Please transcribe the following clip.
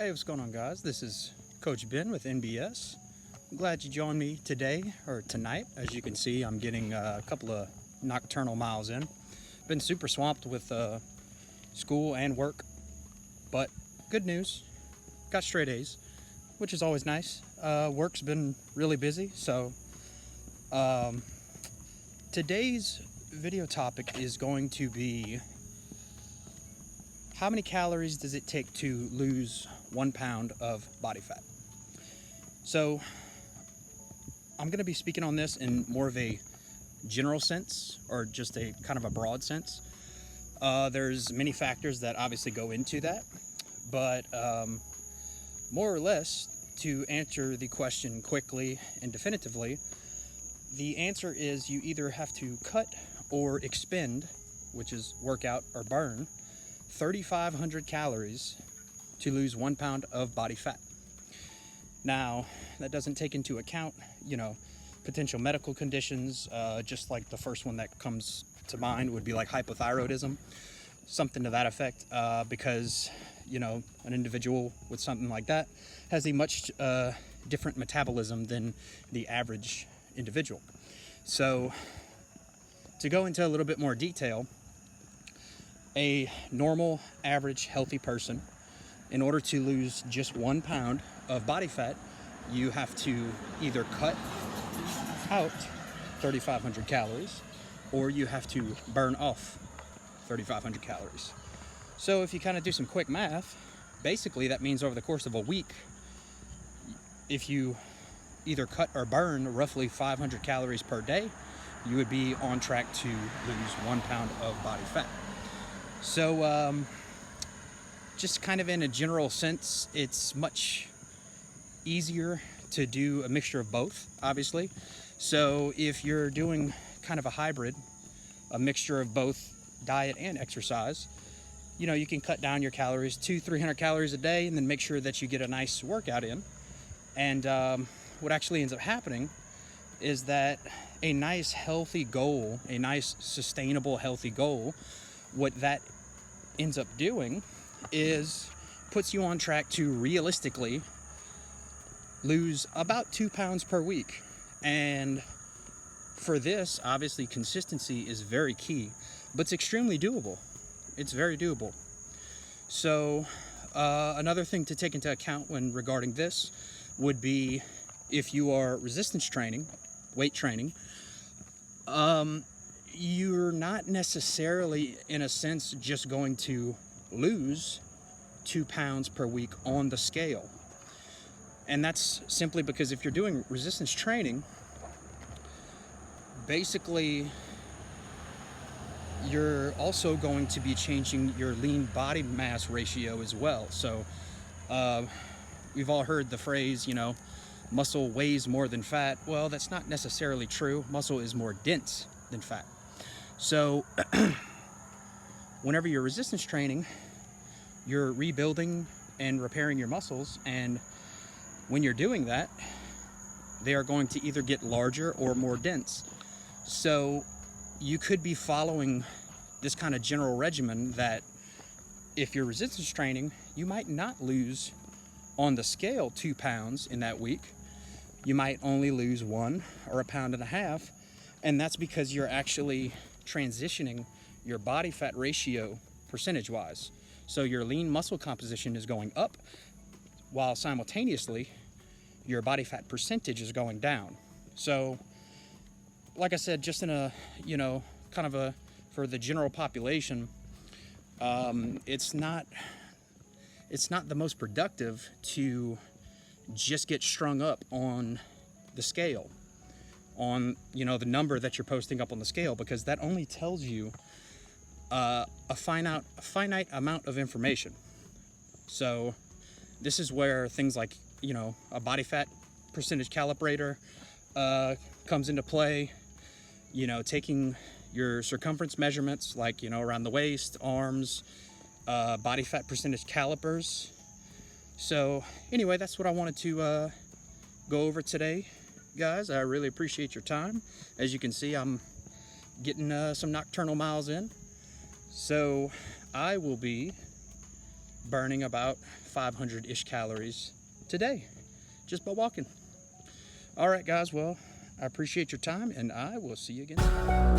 Hey, what's going on, guys? This is Coach Ben with M.B.S. I'm glad you joined me today, or tonight. As you can see, I'm getting a couple of nocturnal miles in. Been super swamped with school and work, but good news, got straight A's, which is always nice. Work's been really busy, so today's video topic is going to be: how many calories does it take to lose 1 pound of body fat? So I'm going to be speaking on this in more of a general sense, or just a kind of a broad sense. There's many factors that obviously go into that, but more or less, to answer the question quickly and definitively, the answer is you either have to cut or expend, which is workout or burn, 3,500 calories to lose 1 pound of body fat. Now, that doesn't take into account, potential medical conditions, just like the first one that comes to mind would be like hypothyroidism, something to that effect, because, an individual with something like that has a much different metabolism than the average individual. So, to go into a little bit more detail, a normal, average, healthy person, in order to lose just 1 pound of body fat, you have to either cut out 3,500 calories or you have to burn off 3,500 calories. So if you kind of do some quick math, basically that means over the course of a week, if you either cut or burn roughly 500 calories per day, you would be on track to lose 1 pound of body fat. So, just kind of in a general sense, it's much easier to do a mixture of both, obviously. So if you're doing kind of a hybrid, a mixture of both diet and exercise, you can cut down your calories to 300 calories a day and then make sure that you get a nice workout in. And what actually ends up happening is that a nice healthy goal, a nice sustainable healthy goal, what that ends up doing is puts you on track to realistically lose about 2 pounds per week. And for this, obviously consistency is very key, but it's extremely doable. It's very doable. So another thing to take into account when regarding this would be if you are resistance training, weight training, you're not necessarily, in a sense, just going to lose 2 pounds per week on the scale. And that's simply because if you're doing resistance training, basically you're also going to be changing your lean body mass ratio as well. So we've all heard the phrase, muscle weighs more than fat. Well, that's not necessarily true. Muscle is more dense than fat. So whenever you're resistance training, you're rebuilding and repairing your muscles, and when you're doing that, they are going to either get larger or more dense. So you could be following this kind of general regimen that if you're resistance training, you might not lose on the scale 2 pounds in that week. You might only lose 1 or 1.5 pounds, and that's because you're actually transitioning your body fat ratio percentage-wise. So your lean muscle composition is going up, while simultaneously your body fat percentage is going down. So, like I said, just in a, kind of a, for the general population, it's not the most productive to just get strung up on the scale, on the number that you're posting up on the scale, because that only tells you a finite amount of information. So this is where things like a body fat percentage calibrator comes into play. Taking your circumference measurements, like around the waist, arms, body fat percentage calipers. So anyway, that's what I wanted to go over today, guys. I really appreciate your time. As you can see, I'm getting some nocturnal miles in. So I will be burning about 500-ish calories today just by walking. All right, guys, well, I appreciate your time, and I will see you again soon.